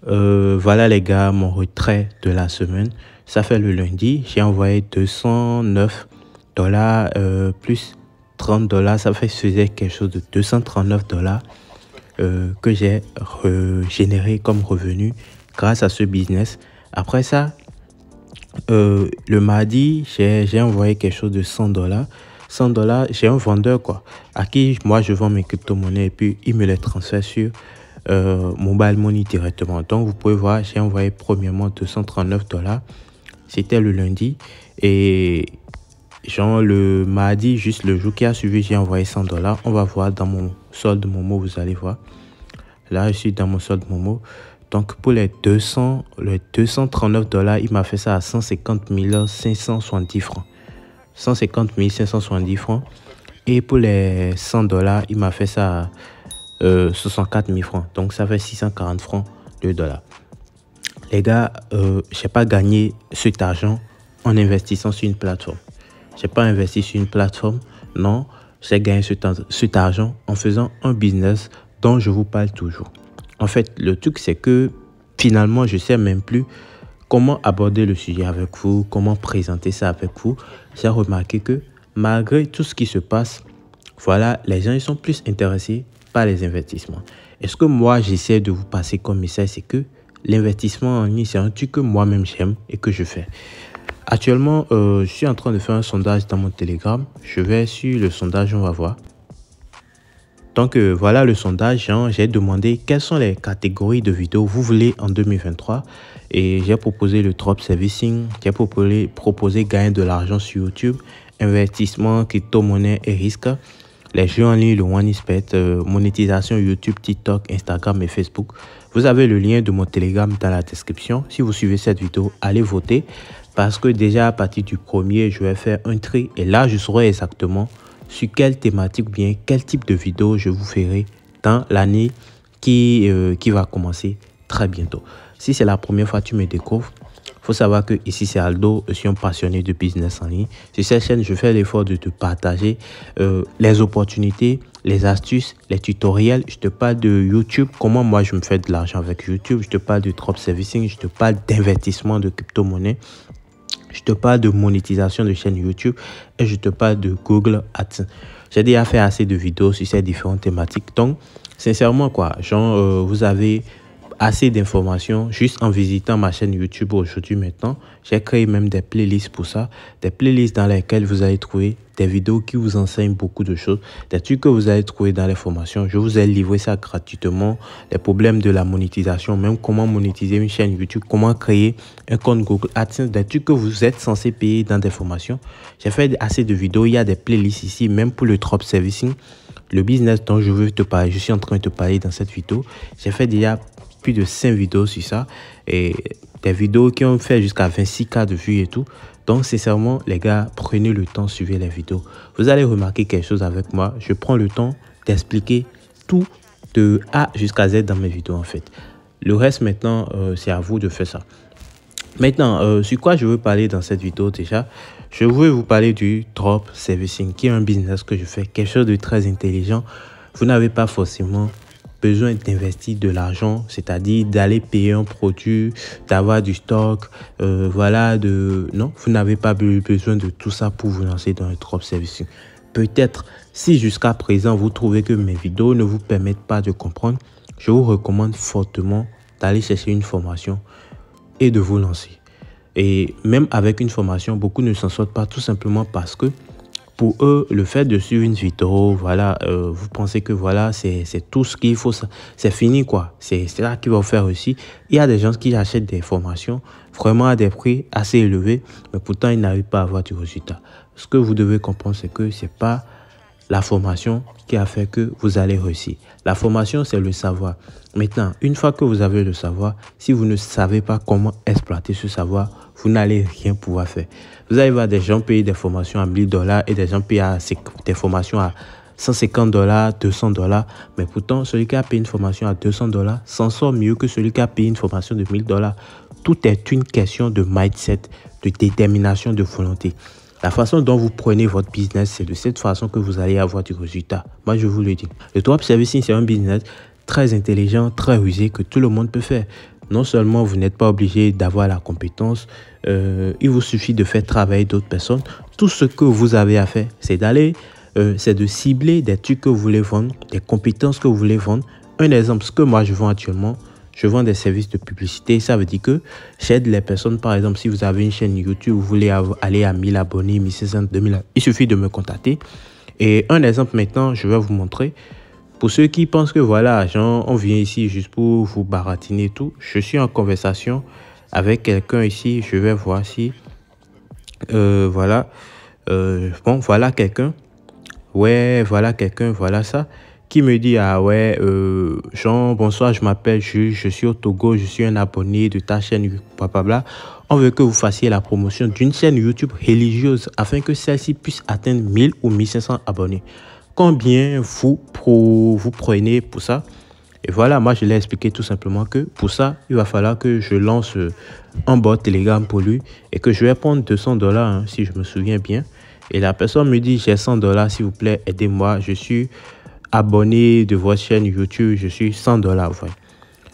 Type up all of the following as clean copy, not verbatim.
Voilà les gars, mon retrait de la semaine. Ça fait le lundi. J'ai envoyé 209 dollars plus 30 dollars. Ça faisait quelque chose de 239 dollars que j'ai généré comme revenu grâce à ce business. Après ça, le mardi, j'ai envoyé quelque chose de 100 dollars. 100 dollars, j'ai un vendeur quoi, à qui moi je vends mes crypto-monnaies et puis il me les transfère sur mobile money directement. Donc vous pouvez voir, j'ai envoyé premièrement 239 dollars. C'était le lundi. Et genre le mardi, juste le jour qui a suivi, j'ai envoyé 100 dollars. On va voir dans mon solde Momo, vous allez voir. Là, je suis dans mon solde Momo. Donc pour les 239 dollars, il m'a fait ça à 150 570 francs. 150 570 francs. Et pour les 100 dollars, il m'a fait ça à 64 000 francs. Donc ça fait 640 francs de dollars. Les gars, je n'ai pas gagné cet argent en investissant sur une plateforme. Je n'ai pas investi sur une plateforme. Non, j'ai gagné cet argent en faisant un business dont je vous parle toujours. En fait, le truc, c'est que finalement, je ne sais même plus comment aborder le sujet avec vous, comment présenter ça avec vous. J'ai remarqué que malgré tout ce qui se passe, voilà, les gens ils sont plus intéressés par les investissements. Et ce que moi, j'essaie de vous passer comme message, c'est que l'investissement en ligne, c'est un truc que moi-même j'aime et que je fais. Actuellement, je suis en train de faire un sondage dans mon Telegram. Je vais sur le sondage, on va voir. Donc voilà le sondage, j'ai demandé quelles sont les catégories de vidéos vous voulez en 2023 et j'ai proposé le drop servicing, j'ai proposé gagner de l'argent sur YouTube, investissement, crypto-monnaie et risque, les jeux en ligne, le OneXBet, monétisation YouTube, TikTok, Instagram et Facebook. Vous avez le lien de mon Telegram dans la description. Si vous suivez cette vidéo, allez voter parce que déjà à partir du 1er, je vais faire un tri et là je saurai exactement sur quelle thématique ou bien quel type de vidéo je vous ferai dans l'année qui va commencer très bientôt. Si c'est la première fois que tu me découvres, il faut savoir que ici c'est Aldo, je suis un passionné de business en ligne. Sur cette chaîne, je fais l'effort de te partager les opportunités, les astuces, les tutoriels. Je te parle de YouTube, comment moi je me fais de l'argent avec YouTube. Je te parle de drop servicing, je te parle d'investissement de crypto-monnaie. Je te parle de monétisation de chaîne YouTube et je te parle de Google AdSense. J'ai déjà fait assez de vidéos sur ces différentes thématiques. Donc, sincèrement, quoi, genre, vous avez assez d'informations juste en visitant ma chaîne YouTube aujourd'hui maintenant. J'ai créé même des playlists pour ça. Des playlists dans lesquelles vous allez trouver des vidéos qui vous enseignent beaucoup de choses. Des trucs que vous allez trouver dans les formations. Je vous ai livré ça gratuitement. Les problèmes de la monétisation, même comment monétiser une chaîne YouTube, comment créer un compte Google AdSense, des trucs que vous êtes censé payer dans des formations. J'ai fait assez de vidéos. Il y a des playlists ici, même pour le drop servicing. Le business dont je veux te parler, je suis en train de te parler dans cette vidéo. J'ai fait déjà plus de 5 vidéos sur ça et des vidéos qui ont fait jusqu'à 26K de vues et tout. Donc sincèrement les gars, prenez le temps, suivez les vidéos. Vous allez remarquer quelque chose avec moi. Je prends le temps d'expliquer tout de A jusqu'à Z dans mes vidéos en fait. Le reste maintenant, c'est à vous de faire ça. Maintenant, sur quoi je veux parler dans cette vidéo déjà? Je veux vous parler du drop servicing qui est un business que je fais, quelque chose de très intelligent. Vous n'avez pas forcément besoin d'investir de l'argent, c'est-à-dire d'aller payer un produit, d'avoir du stock, voilà, non, vous n'avez pas besoin de tout ça pour vous lancer dans le drop servicing. Peut-être, si jusqu'à présent, vous trouvez que mes vidéos ne vous permettent pas de comprendre, je vous recommande fortement d'aller chercher une formation et de vous lancer. Et même avec une formation, beaucoup ne s'en sortent pas tout simplement parce que pour eux, le fait de suivre une vidéo, voilà, vous pensez que voilà, c'est tout ce qu'il faut, c'est fini quoi. C'est là qui va vous faire aussi. Il y a des gens qui achètent des formations vraiment à des prix assez élevés, mais pourtant ils n'arrivent pas à avoir du résultat. Ce que vous devez comprendre, c'est que c'est pas la formation qui a fait que vous allez réussir. La formation, c'est le savoir. Maintenant, une fois que vous avez le savoir, si vous ne savez pas comment exploiter ce savoir, vous n'allez rien pouvoir faire. Vous allez voir des gens payer des formations à 1000 dollars et des gens payer des formations à 150 dollars, 200 dollars. Mais pourtant, celui qui a payé une formation à 200 dollars s'en sort mieux que celui qui a payé une formation de 1000 dollars. Tout est une question de mindset, de détermination, de volonté. La façon dont vous prenez votre business, c'est de cette façon que vous allez avoir du résultat. Moi, je vous le dis. Le drop servicing, c'est un business très intelligent, très rusé, que tout le monde peut faire. Non seulement vous n'êtes pas obligé d'avoir la compétence, il vous suffit de faire travailler d'autres personnes. Tout ce que vous avez à faire, c'est c'est de cibler des trucs que vous voulez vendre, des compétences que vous voulez vendre. Un exemple, ce que moi je vends actuellement, je vends des services de publicité. Ça veut dire que j'aide les personnes. Par exemple, si vous avez une chaîne YouTube, vous voulez aller à 1000 abonnés, 1500, 2000, il suffit de me contacter. Et un exemple maintenant, je vais vous montrer. Pour ceux qui pensent que voilà, genre, on vient ici juste pour vous baratiner et tout, je suis en conversation avec quelqu'un ici. Je vais voir si, voilà, bon, voilà quelqu'un. Ouais, voilà quelqu'un, voilà ça, qui me dit, ah ouais, Jean, bonsoir, je m'appelle Jules, je suis au Togo, je suis un abonné de ta chaîne, blablabla. On veut que vous fassiez la promotion d'une chaîne YouTube religieuse afin que celle-ci puisse atteindre 1000 ou 1500 abonnés. Combien vous prenez pour ça? Et voilà, moi je l'ai expliqué tout simplement que pour ça, il va falloir que je lance un bot Telegram pour lui et que je vais prendre 200 $, hein, si je me souviens bien. Et la personne me dit, j'ai 100 $, s'il vous plaît, aidez-moi. Je suis abonné de votre chaîne YouTube, je suis 100 $. Ouais.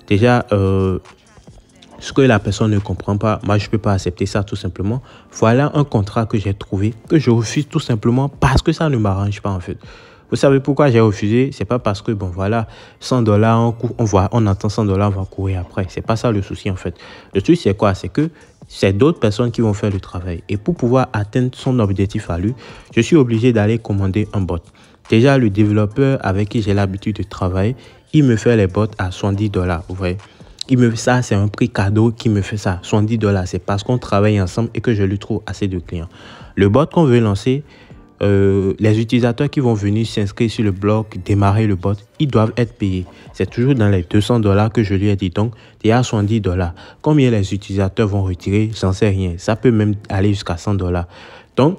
Déjà, ce que la personne ne comprend pas, moi, je ne peux pas accepter ça tout simplement. Voilà un contrat que j'ai trouvé, que je refuse tout simplement parce que ça ne m'arrange pas en fait. Vous savez pourquoi j'ai refusé? C'est pas parce que, bon, voilà, 100 $, on entend 100 $, on va courir après. C'est pas ça le souci, en fait. Le truc, c'est quoi? C'est que c'est d'autres personnes qui vont faire le travail. Et pour pouvoir atteindre son objectif à lui, je suis obligé d'aller commander un bot. Déjà, le développeur avec qui j'ai l'habitude de travailler, il me fait les bots à 70 $. Vous voyez? Ça, c'est un prix cadeau qui me fait ça. 70 $. C'est parce qu'on travaille ensemble et que je lui trouve assez de clients. Le bot qu'on veut lancer, les utilisateurs qui vont venir s'inscrire sur le blog, démarrer le bot, ils doivent être payés. C'est toujours dans les 200 $ que je lui ai dit. Donc, il y a 70 $. Combien les utilisateurs vont retirer, j'en sais rien. Ça peut même aller jusqu'à 100 $. Donc,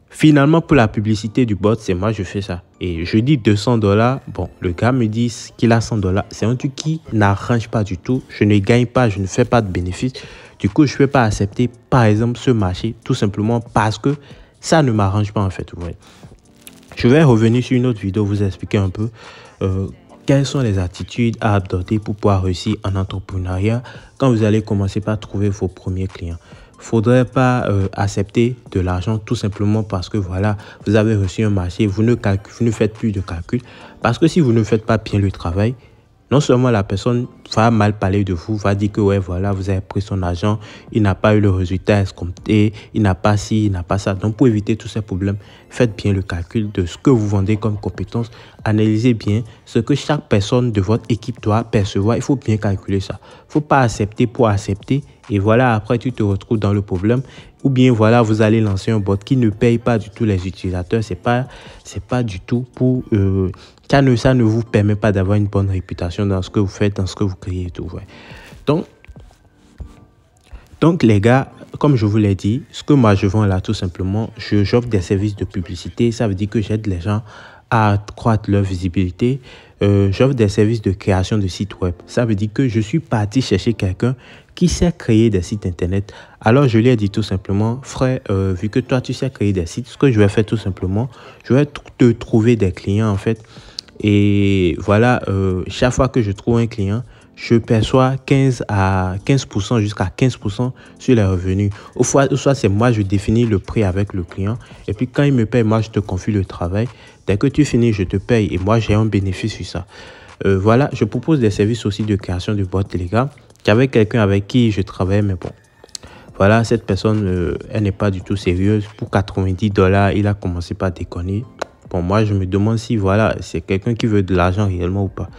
finalement, pour la publicité du bot, c'est moi, je fais ça. Et je dis 200 $. Bon, le gars me dit qu'il a 100 $. C'est un truc qui n'arrange pas du tout. Je ne gagne pas, je ne fais pas de bénéfice. Du coup, je ne peux pas accepter, par exemple, ce marché, tout simplement parce que ça ne m'arrange pas en fait. Ouais. Je vais revenir sur une autre vidéo, vous expliquer un peu quelles sont les attitudes à adopter pour pouvoir réussir en entrepreneuriat quand vous allez commencer par trouver vos premiers clients. Il ne faudrait pas accepter de l'argent tout simplement parce que voilà, vous avez reçu un marché, vous ne faites plus de calcul. Parce que si vous ne faites pas bien le travail, non seulement la personne va mal parler de vous, va dire que ouais, voilà, vous avez pris son argent, il n'a pas eu le résultat escompté, il n'a pas ci, il n'a pas ça. Donc, pour éviter tous ces problèmes, faites bien le calcul de ce que vous vendez comme compétence. Analysez bien ce que chaque personne de votre équipe doit percevoir. Il faut bien calculer ça. Il ne faut pas accepter pour accepter. Et voilà, après, tu te retrouves dans le problème. Ou bien, voilà, vous allez lancer un bot qui ne paye pas du tout les utilisateurs. C'est pas du tout pour... ça ne vous permet pas d'avoir une bonne réputation dans ce que vous faites, dans ce que vous créez et tout. Ouais. Donc, les gars, comme je vous l'ai dit, ce que moi je vends là, tout simplement, j'offre des services de publicité. Ça veut dire que j'aide les gens à accroître leur visibilité. J'offre des services de création de sites web. Ça veut dire que je suis parti chercher quelqu'un qui sait créer des sites internet. Alors, je lui ai dit tout simplement, frère, vu que toi, tu sais créer des sites, ce que je vais faire tout simplement, je vais te trouver des clients en fait. Et voilà, chaque fois que je trouve un client, je perçois 15% jusqu'à 15% sur les revenus. Soit c'est moi, je définis le prix avec le client. Et puis quand il me paye, moi, je te confie le travail. Dès que tu finis, je te paye. Et moi, j'ai un bénéfice sur ça. Voilà, je propose des services aussi de création de boîte Telegram. J'avais quelqu'un avec qui je travaillais, mais bon. Voilà, cette personne, elle n'est pas du tout sérieuse. Pour 90 $, il a commencé par déconner. Bon, moi, je me demande si, voilà, c'est quelqu'un qui veut de l'argent réellement ou pas.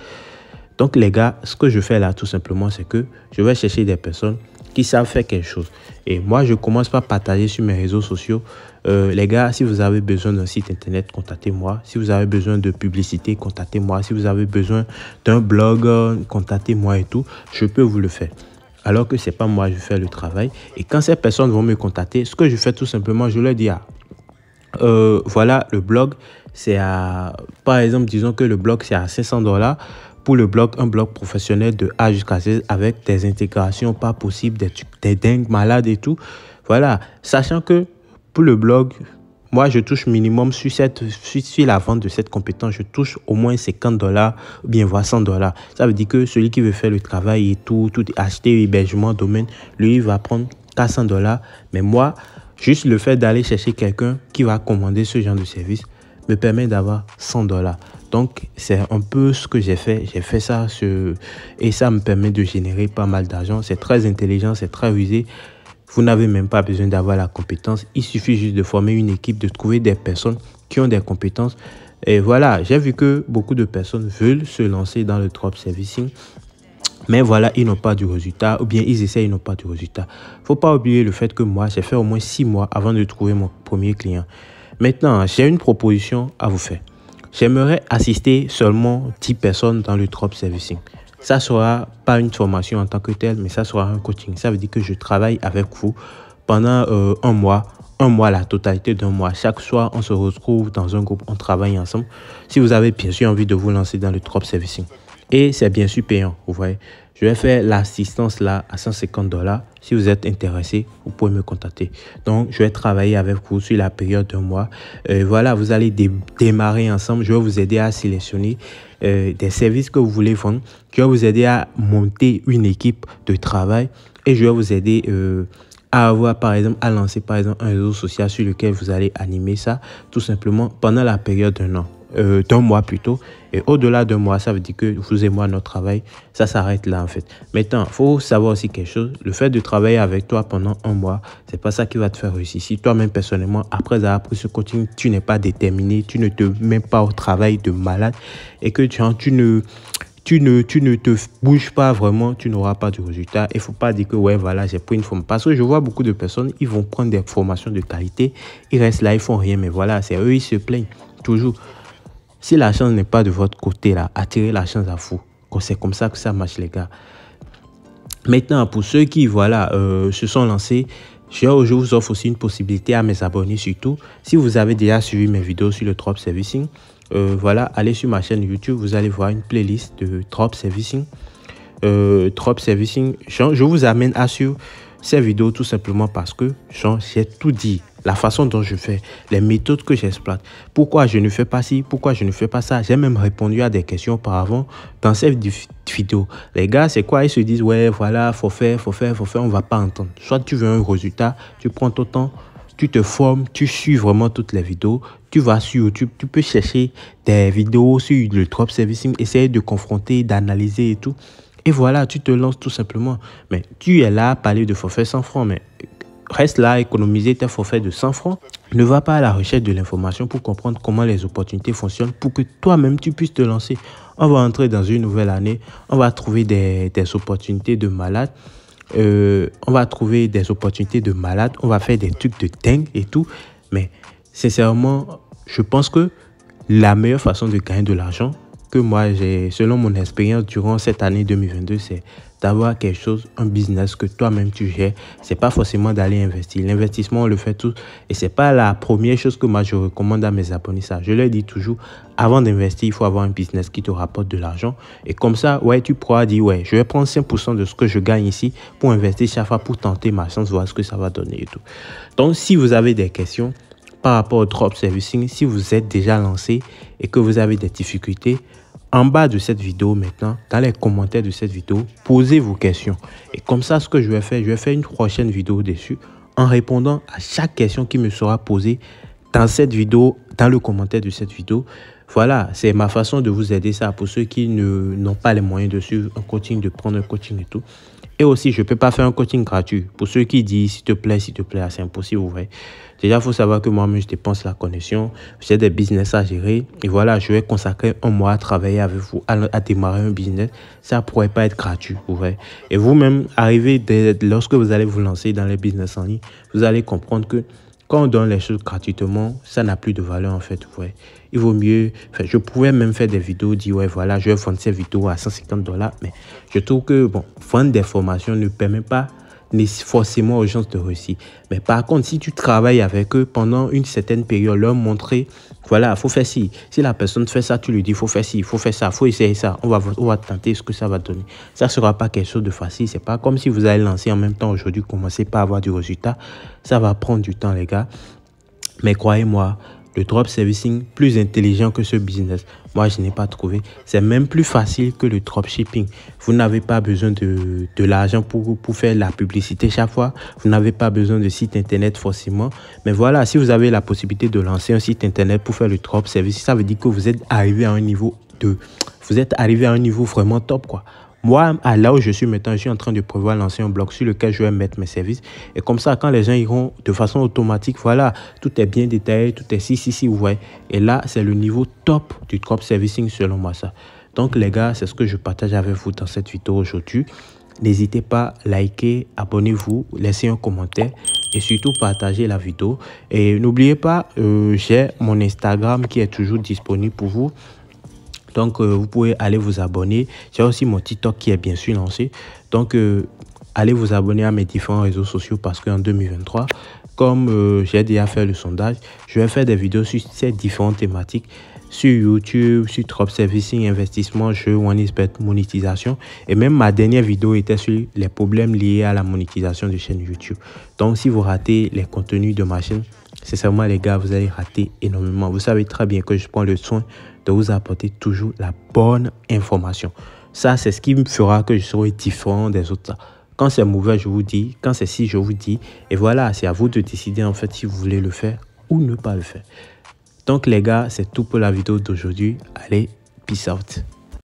Donc, les gars, ce que je fais là, tout simplement, c'est que je vais chercher des personnes qui savent faire quelque chose. Et moi, je commence par partager sur mes réseaux sociaux. Les gars, si vous avez besoin d'un site internet, contactez-moi. Si vous avez besoin de publicité, contactez-moi. Si vous avez besoin d'un blog, contactez-moi et tout. Je peux vous le faire. Alors que ce n'est pas moi, je fais le travail. Et quand ces personnes vont me contacter, ce que je fais tout simplement, je leur dis, voilà, le blog, c'est à... Par exemple, disons que le blog, c'est à 500 $. Pour le blog, un blog professionnel de A jusqu'à Z avec des intégrations pas possibles, des dingues malades et tout. Voilà, sachant que pour le blog, Moi, je touche minimum sur la vente de cette compétence, je touche au moins 50 dollars ou bien voire 100 dollars. Ça veut dire que celui qui veut faire le travail et tout acheter hébergement, domaine, lui, il va prendre 400 dollars. Mais moi, juste le fait d'aller chercher quelqu'un qui va commander ce genre de service me permet d'avoir 100 dollars. Donc, c'est un peu ce que j'ai fait. J'ai fait ça et ça me permet de générer pas mal d'argent. C'est très intelligent, c'est très rusé. Vous n'avez même pas besoin d'avoir la compétence. Il suffit juste de former une équipe, de trouver des personnes qui ont des compétences. Et voilà, j'ai vu que beaucoup de personnes veulent se lancer dans le drop servicing. Mais voilà, ils n'ont pas du résultat ou bien ils essaient, ils n'ont pas du résultat. Faut pas oublier le fait que moi, j'ai fait au moins 6 mois avant de trouver mon premier client. Maintenant, j'ai une proposition à vous faire. J'aimerais assister seulement 10 personnes dans le drop servicing. Ça sera pas une formation en tant que telle, mais ça sera un coaching. Ça veut dire que je travaille avec vous pendant un mois, la totalité d'un mois. Chaque soir, on se retrouve dans un groupe, on travaille ensemble. Si vous avez bien sûr envie de vous lancer dans le drop servicing. Et c'est bien sûr payant, vous voyez. Je vais faire l'assistance là à 150 dollars. Si vous êtes intéressé, vous pouvez me contacter. Donc, je vais travailler avec vous sur la période d'un mois. Voilà, vous allez démarrer ensemble. Je vais vous aider à sélectionner des services que vous voulez vendre. Je vais vous aider à monter une équipe de travail. Et je vais vous aider à avoir, par exemple, à lancer, par exemple, un réseau social sur lequel vous allez animer ça, tout simplement, pendant la période d'un an. D'un mois plutôt. Et au-delà d'un mois, ça veut dire que vous et moi, notre travail, ça s'arrête là en fait. Maintenant, il faut savoir aussi quelque chose. Le fait de travailler avec toi pendant un mois, c'est pas ça qui va te faire réussir. Si toi-même, personnellement, après avoir pris ce coaching, tu n'es pas déterminé, tu ne te mets pas au travail de malade et que tu ne te bouges pas vraiment, tu n'auras pas de résultat. Il ne faut pas dire que ouais, voilà, j'ai pris une formation. Parce que je vois beaucoup de personnes, ils vont prendre des formations de qualité, ils restent là, ils font rien, mais voilà, c'est eux, ils se plaignent toujours. Si la chance n'est pas de votre côté, là, attirez la chance à vous. C'est comme ça que ça marche, les gars. Maintenant, pour ceux qui, voilà, se sont lancés, je vous offre aussi une possibilité à mes abonnés, surtout. Si vous avez déjà suivi mes vidéos sur le drop servicing, voilà, allez sur ma chaîne YouTube, vous allez voir une playlist de drop servicing. Drop servicing, je vous amène à suivre ces vidéos tout simplement parce que j'ai tout dit. La façon dont je fais, les méthodes que j'exploite, pourquoi je ne fais pas ci, pourquoi je ne fais pas ça. J'ai même répondu à des questions auparavant dans cette vidéo. Les gars, c'est quoi? Ils se disent, ouais, voilà, faut faire, on va pas entendre. Soit tu veux un résultat, tu prends ton temps, tu te formes, tu suis vraiment toutes les vidéos, tu vas sur YouTube, tu peux chercher des vidéos sur le drop servicing, essayer de confronter, d'analyser et tout. Et voilà, tu te lances tout simplement. Mais tu es là à parler de forfait 100 francs, mais reste là, économiser tes forfaits de 100 francs. Ne va pas à la recherche de l'information pour comprendre comment les opportunités fonctionnent pour que toi-même tu puisses te lancer. On va entrer dans une nouvelle année, on va trouver des opportunités de malade. On va trouver des opportunités de malade, on va faire des trucs de dingue et tout. Mais sincèrement, je pense que la meilleure façon de gagner de l'argent que moi j'ai, selon mon expérience durant cette année 2022, c'est d'avoir quelque chose, un business que toi-même tu gères. C'est pas forcément d'aller investir. L'investissement, on le fait tous. Et c'est pas la première chose que moi je recommande à mes abonnés. Ça, je leur dis toujours, avant d'investir, il faut avoir un business qui te rapporte de l'argent. Et comme ça, ouais, tu pourras dire, ouais, je vais prendre 5% de ce que je gagne ici pour investir chaque fois, pour tenter ma chance, voir ce que ça va donner et tout. Donc, si vous avez des questions par rapport au drop servicing, si vous êtes déjà lancé et que vous avez des difficultés, en bas de cette vidéo maintenant, dans les commentaires de cette vidéo, posez vos questions. Et comme ça, ce que je vais faire une prochaine vidéo dessus en répondant à chaque question qui me sera posée dans cette vidéo, dans le commentaire de cette vidéo. Voilà, c'est ma façon de vous aider ça pour ceux qui n'ont pas les moyens de suivre un coaching, de prendre un coaching et tout. Et aussi, je ne peux pas faire un coaching gratuit. Pour ceux qui disent, s'il te plaît, c'est impossible, vous voyez. Déjà, il faut savoir que moi-même, je dépense la connexion. J'ai des business à gérer. Et voilà, je vais consacrer un mois à travailler avec vous, à démarrer un business. Ça ne pourrait pas être gratuit, vous voyez. Et vous-même, lorsque vous allez vous lancer dans les business en ligne, vous allez comprendre que quand on donne les choses gratuitement, ça n'a plus de valeur en fait, vous voyez. Il vaut mieux, je pouvais même faire des vidéos, dire ouais voilà, je vais vendre ces vidéos à 150 $, mais je trouve que bon, vendre des formations ne permet pas forcément aux gens de réussir. Mais par contre, si tu travailles avec eux pendant une certaine période, leur montrer, voilà, il faut faire ci. Si la personne fait ça, tu lui dis, il faut faire ci, il faut faire ça, il faut essayer ça. On va tenter ce que ça va donner. Ça ne sera pas quelque chose de facile. C'est pas comme si vous allez lancer en même temps aujourd'hui, commencer par avoir du résultat. Ça va prendre du temps, les gars. Mais croyez-moi, le drop servicing plus intelligent que ce business, moi je n'ai pas trouvé. C'est même plus facile que le dropshipping. Vous n'avez pas besoin de l'argent pour faire la publicité chaque fois. Vous n'avez pas besoin de site internet forcément. Mais voilà, si vous avez la possibilité de lancer un site internet pour faire le drop servicing, ça veut dire que vous êtes arrivé à un niveau vraiment top, quoi. Moi, à là où je suis maintenant, je suis en train de prévoir lancer un blog sur lequel je vais mettre mes services. Et comme ça, quand les gens iront de façon automatique, voilà, tout est bien détaillé, tout est si, vous voyez. Et là, c'est le niveau top du drop servicing selon moi, ça. Donc, les gars, c'est ce que je partage avec vous dans cette vidéo aujourd'hui. N'hésitez pas à liker, abonnez-vous, laissez un commentaire et surtout partagez la vidéo. Et n'oubliez pas, j'ai mon Instagram qui est toujours disponible pour vous. Donc, vous pouvez aller vous abonner. J'ai aussi mon TikTok qui est bien sûr lancé. Donc, allez vous abonner à mes différents réseaux sociaux parce qu'en 2023, comme j'ai déjà fait le sondage, je vais faire des vidéos sur ces différentes thématiques. Sur YouTube, sur drop servicing, investissement, jeux, OneXBet, monétisation. Et même ma dernière vidéo était sur les problèmes liés à la monétisation de chaîne YouTube. Donc, si vous ratez les contenus de ma chaîne, sincèrement les gars, vous allez rater énormément. Vous savez très bien que je prends le soin de vous apporter toujours la bonne information. Ça, c'est ce qui me fera que je serai différent des autres. Quand c'est mauvais, je vous dis. Quand c'est si, je vous dis. Et voilà, c'est à vous de décider en fait si vous voulez le faire ou ne pas le faire. Donc les gars, c'est tout pour la vidéo d'aujourd'hui. Allez, peace out.